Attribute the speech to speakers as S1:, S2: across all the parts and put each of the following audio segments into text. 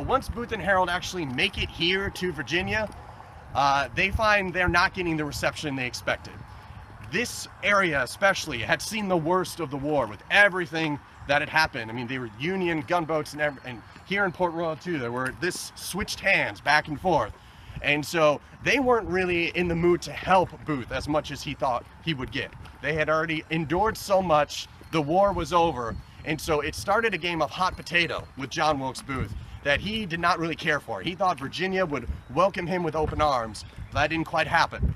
S1: But once Booth and Harold actually make it here to Virginia, they find they're not getting the reception they expected. This area especially had seen the worst of the war with everything that had happened. I mean, they were Union gunboats and here in Port Royal too, there were this switched hands back and forth. And so they weren't really in the mood to help Booth as much as he thought he would get. They had already endured so much, the war was over, and so it started a game of hot potato with John Wilkes Booth that he did not really care for. He thought Virginia would welcome him with open arms. That didn't quite happen.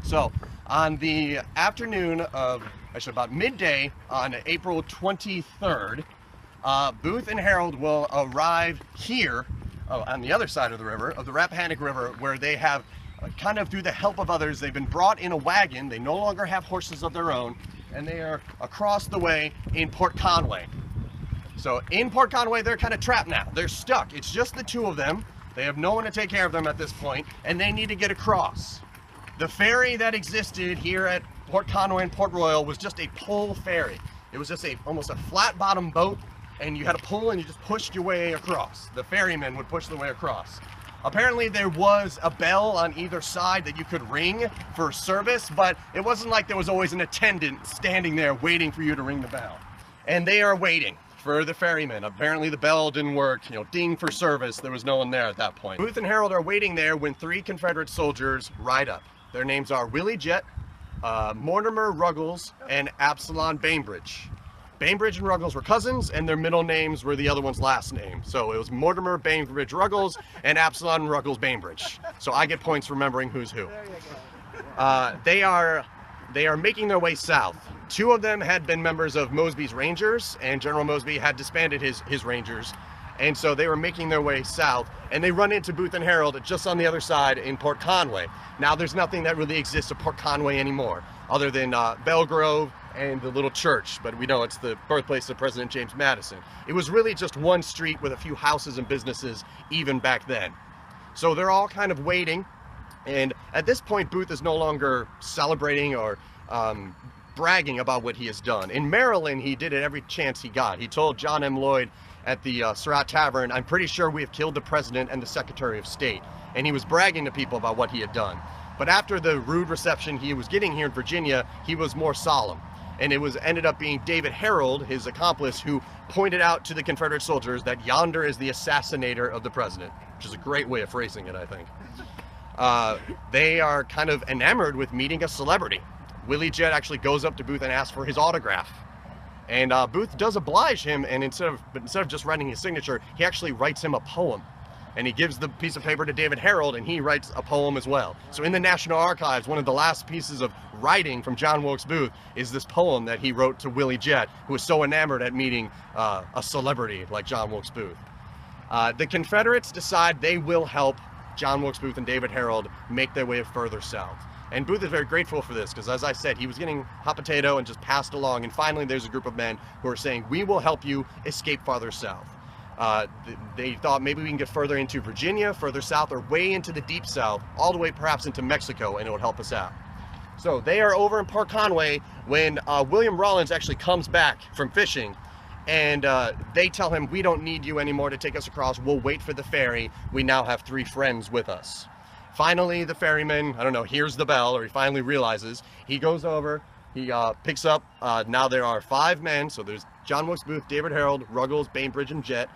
S1: So on the afternoon of, actually about midday on April 23rd, Booth and Harold will arrive here on the other side of the river, of the Rappahannock River, where they have kind of through the help of others, they've been brought in a wagon. They no longer have horses of their own, and they are across the way in Port Conway. So in Port Conway, they're kind of trapped now. They're stuck. It's just the two of them. They have no one to take care of them at this point, and they need to get across. The ferry that existed here at Port Conway and Port Royal was just a pole ferry. It was just almost a flat bottom boat, and you had a pull and you just pushed your way across. The ferryman would push the way across. Apparently there was a bell on either side that you could ring for service, but it wasn't like there was always an attendant standing there waiting for you to ring the bell. And they are waiting for the ferryman. Apparently the bell didn't work, ding for service. There was no one there at that point. Booth and Harold are waiting there when three Confederate soldiers ride up. Their names are Willie Jett, Mortimer Ruggles, and Absalom Bainbridge. Bainbridge and Ruggles were cousins, and their middle names were the other one's last name. So it was Mortimer Bainbridge Ruggles and Absalom Ruggles Bainbridge. So I get points remembering who's who. They are making their way south. Two of them had been members of Mosby's Rangers, and General Mosby had disbanded his Rangers. And so they were making their way south, and they run into Booth and Harold just on the other side in Port Conway. Now there's nothing that really exists at Port Conway anymore, other than Belgrove and the little church, but we know it's the birthplace of President James Madison. It was really just one street with a few houses and businesses even back then. So they're all kind of waiting, and at this point Booth is no longer celebrating or bragging about what he has done. In Maryland, he did it every chance he got. He told John M. Lloyd at the Surratt Tavern, "I'm pretty sure we have killed the President and the Secretary of State." And he was bragging to people about what he had done. But after the rude reception he was getting here in Virginia, he was more solemn. And it ended up being David Harold, his accomplice, who pointed out to the Confederate soldiers that yonder is the assassinator of the president, which is a great way of phrasing it, I think. They are kind of enamored with meeting a celebrity. Willie Jett actually goes up to Booth and asks for his autograph. And Booth does oblige him, and instead of just writing his signature, he actually writes him a poem. And he gives the piece of paper to David Harold, and he writes a poem as well. So in the National Archives, one of the last pieces of writing from John Wilkes Booth is this poem that he wrote to Willie Jett, who was so enamored at meeting a celebrity like John Wilkes Booth. The Confederates decide they will help John Wilkes Booth and David Harold make their way further south. And Booth is very grateful for this, because as I said, he was getting hot potato and just passed along, and finally there's a group of men who are saying, "We will help you escape farther south." They thought maybe we can get further into Virginia, further south, or way into the deep south, all the way perhaps into Mexico, and it would help us out. So they are over in Port Conway when William Rawlins actually comes back from fishing, and they tell him, "We don't need you anymore to take us across. We'll wait for the ferry. We now have three friends with us." Finally, the ferryman, I don't know, hears the bell, or he finally realizes. He goes over, he picks up, now there are 5 men, so there's John Wilkes Booth, David Harold, Ruggles, Bainbridge, and Jett,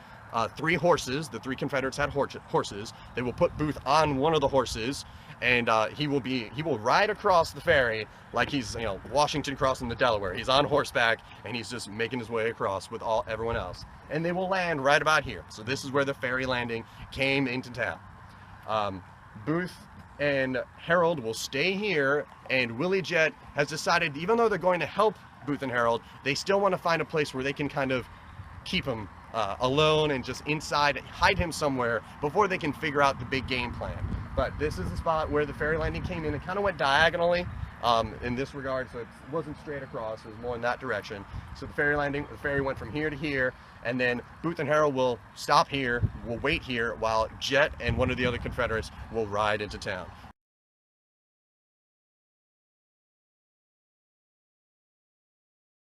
S1: 3 horses. The 3 Confederates had horses. They will put Booth on one of the horses, and he will ride across the ferry like he's, Washington crossing the Delaware. He's on horseback, and he's just making his way across with everyone else. And they will land right about here. So this is where the ferry landing came into town. Booth and Harold will stay here, and Willie Jett has decided, even though they're going to help Booth and Harold, they still want to find a place where they can kind of keep him alone and just inside, hide him somewhere before they can figure out the big game plan. But this is the spot where the ferry landing came in. It kind of went diagonally in this regard, so it wasn't straight across, it was more in that direction. So the ferry went from here to here, and then Booth and Harold will stop here, will wait here, while Jett and one of the other Confederates will ride into town.